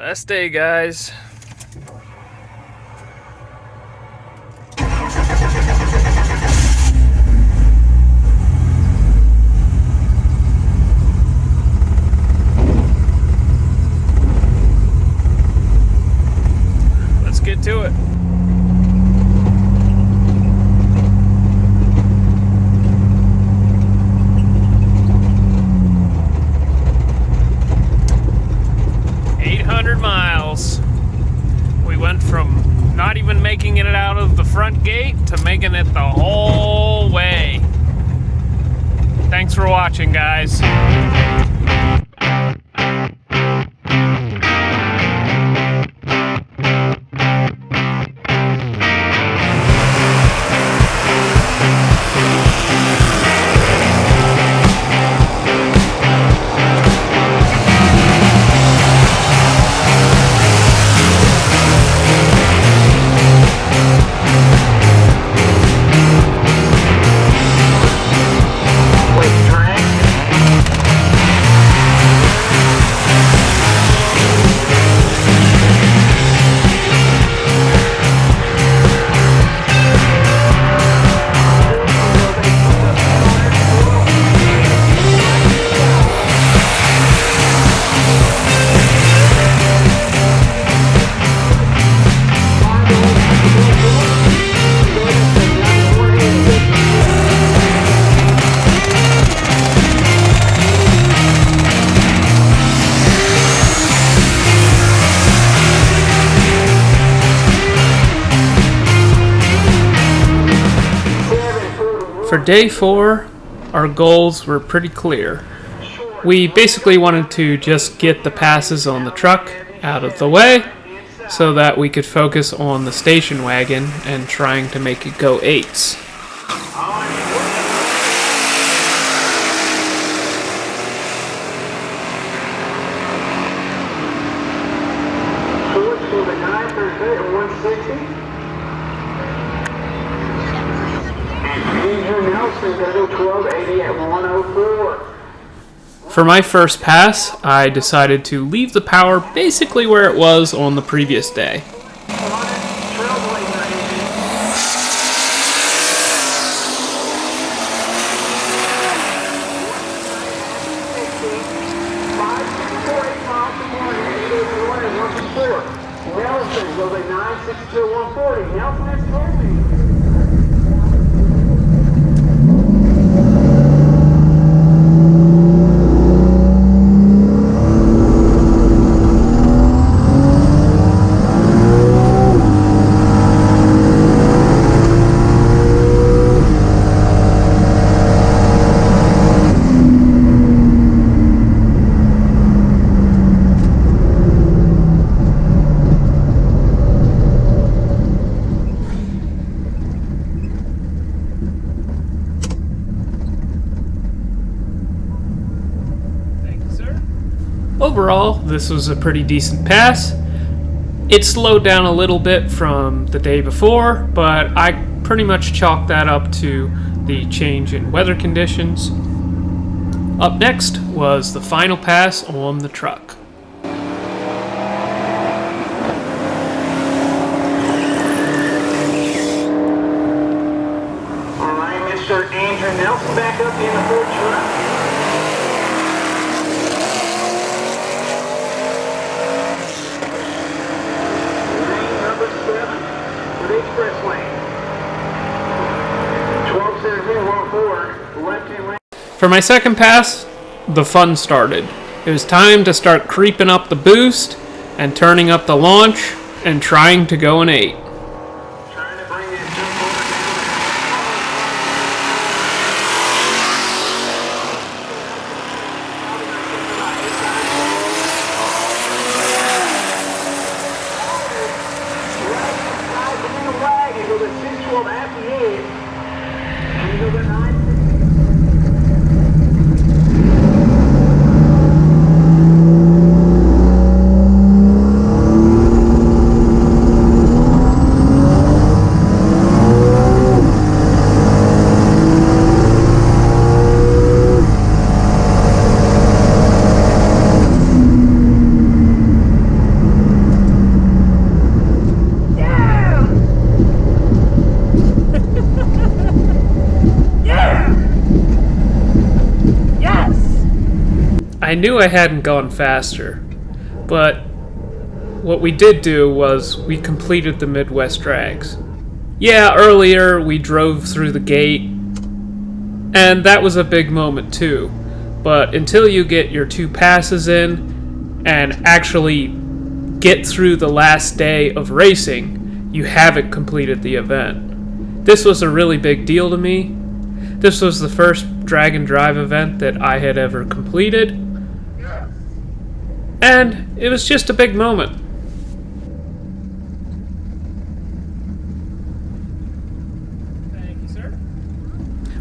Last day, guys. Let's get to it. Miles. We went from not even making it out of the front gate to making it the whole way. Thanks for watching, guys. For day 4, our goals were pretty clear. We basically wanted to just get the passes on the truck out of the way so that we could focus on the station wagon and trying to make it go 8s. For my first pass, I decided to leave the power basically where it was on the previous day. Overall, this was a pretty decent pass. It slowed down a little bit from the day before, but I pretty much chalked that up to the change in weather conditions. Up next was the final pass on the truck. Alright, Mr. Andrew Nelson back up in the Ford truck. Express lane. 127014, left-hand lane. For my second pass, the fun started. It was time to start creeping up the boost and turning up the launch and trying to go an 8. Trying to bring that jump over down. I knew I hadn't gone faster, but what we did do was we completed the Midwest drags. Yeah, earlier we drove through the gate, and that was a big moment too. But until you get your 2 passes in and actually get through the last day of racing, you haven't completed the event. This was a really big deal to me. This was the first drag and drive event that I had ever completed, and it was just a big moment.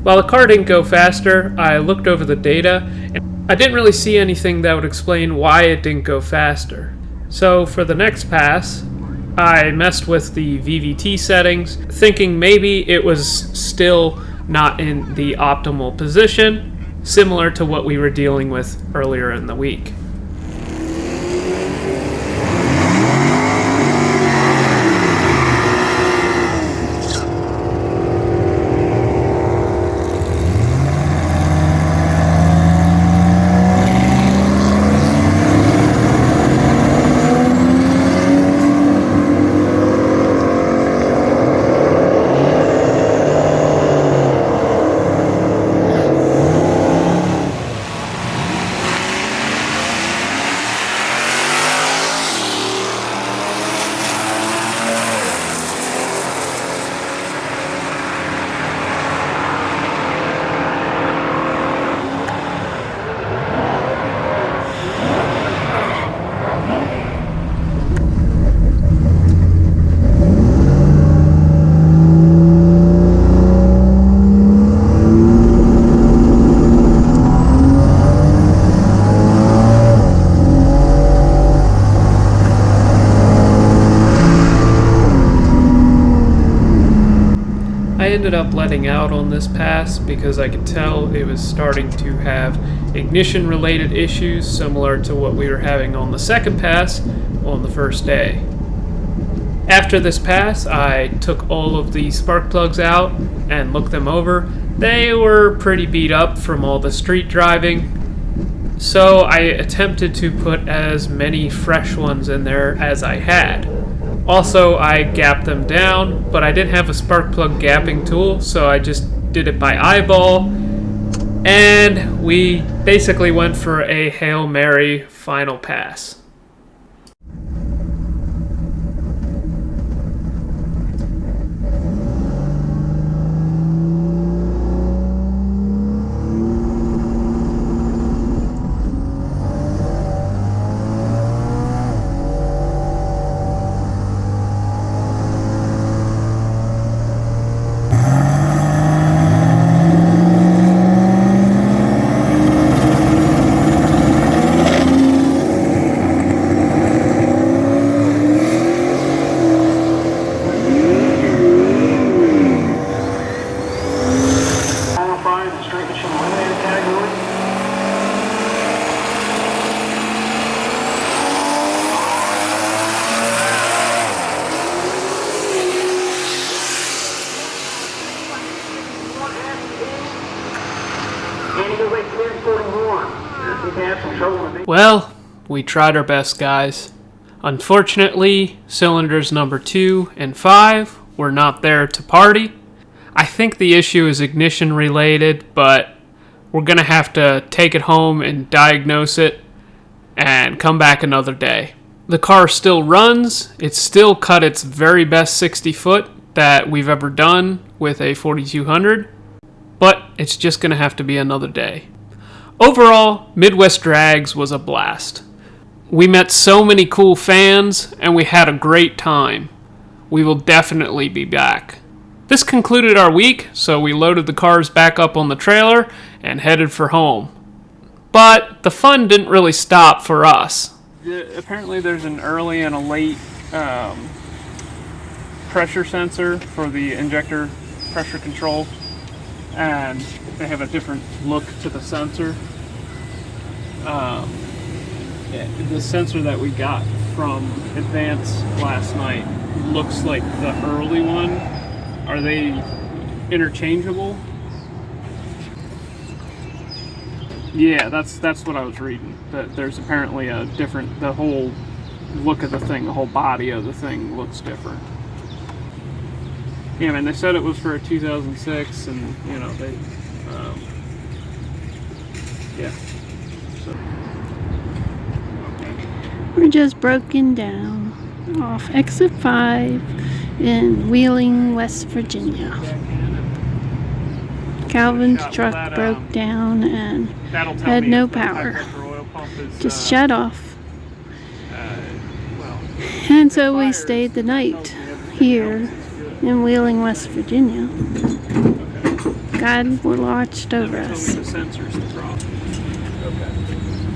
While the car didn't go faster, I looked over the data, and I didn't really see anything that would explain why it didn't go faster. So for the next pass, I messed with the VVT settings, thinking maybe it was still not in the optimal position, similar to what we were dealing with earlier in the week. I ended up letting out on this pass because I could tell it was starting to have ignition related issues similar to what we were having on the second pass on the first day. After this pass, I took all of the spark plugs out and looked them over. They were pretty beat up from all the street driving, so I attempted to put as many fresh ones in there as I had. Also, I gapped them down, but I didn't have a spark plug gapping tool, so I just did it by eyeball, and we basically went for a Hail Mary final pass. Well, we tried our best, guys. Unfortunately, cylinders number 2 and 5 were not there to party. I think the issue is ignition related, but we're going to have to take it home and diagnose it and come back another day. The car still runs. It's still cut its very best 60 foot that we've ever done with a 4200, but it's just going to have to be another day. Overall, Midwest Drags was a blast. We met so many cool fans, and we had a great time. We will definitely be back. This concluded our week, so we loaded the cars back up on the trailer and headed for home. But the fun didn't really stop for us. Apparently there's an early and a late pressure sensor for the injector pressure control, and they have a different look to the sensor. The sensor that we got from Advance last night looks like the early one. Are they interchangeable? Yeah, that's what I was reading. That there's apparently a different, the whole look of the thing, the whole body of the thing looks different. Yeah, man, they said it was for a 2006, and you know they, yeah. So, okay. We're just broken down off exit 5 in Wheeling, West Virginia. Calvin's truck broke down and had no power. Just shut off. And so we stayed the night here in Wheeling, West Virginia. God watched over us.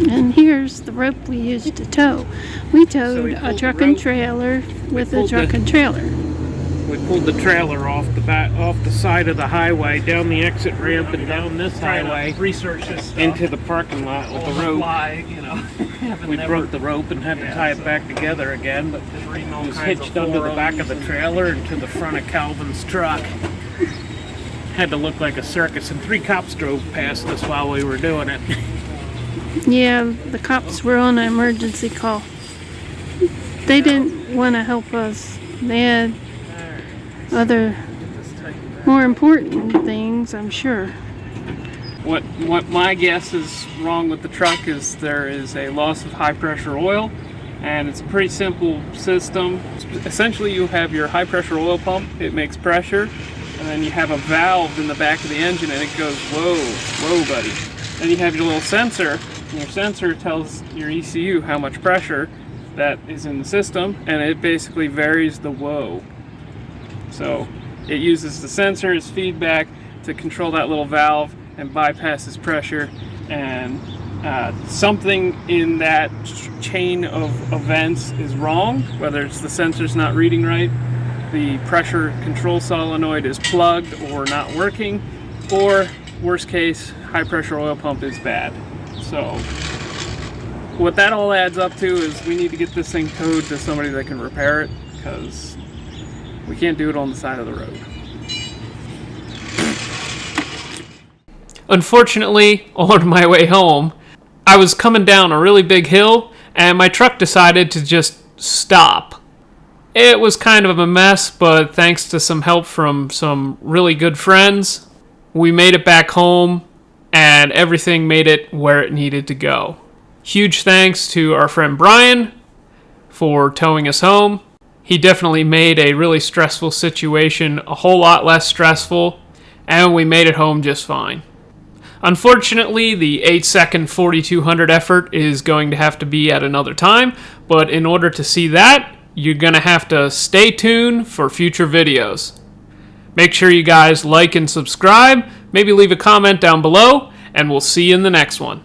And here's the rope we used to tow. We towed a truck and trailer with a truck and trailer. We pulled the trailer off the side of the highway, down the exit ramp, and down this highway, into the parking lot with the rope. We broke the rope and had to tie it back together again, but it was hitched under the back of the trailer and to the front of Calvin's truck. Had to look like a circus, and 3 cops drove past us while we were doing it. Yeah, the cops were on an emergency call. They didn't want to help us. They had other, more important things, I'm sure. What my guess is wrong with the truck is there is a loss of high pressure oil, and it's a pretty simple system. Essentially, you have your high pressure oil pump, it makes pressure, and then you have a valve in the back of the engine and it goes, whoa buddy. Then you have your little sensor, and your sensor tells your ECU how much pressure that is in the system, and it basically varies the whoa. So it uses the sensor as feedback to control that little valve and bypasses pressure, and something in that chain of events is wrong, whether it's the sensor's not reading right, the pressure control solenoid is plugged or not working, or worst case, high pressure oil pump is bad. So what that all adds up to is we need to get this thing towed to somebody that can repair it, because we can't do it on the side of the road. Unfortunately, on my way home, I was coming down a really big hill and my truck decided to just stop. It was kind of a mess, but thanks to some help from some really good friends, we made it back home and everything made it where it needed to go. Huge thanks to our friend Brian for towing us home. He definitely made a really stressful situation a whole lot less stressful, and we made it home just fine. Unfortunately, the 8-second 4200 effort is going to have to be at another time, but in order to see that, you're going to have to stay tuned for future videos. Make sure you guys like and subscribe, maybe leave a comment down below, and we'll see you in the next one.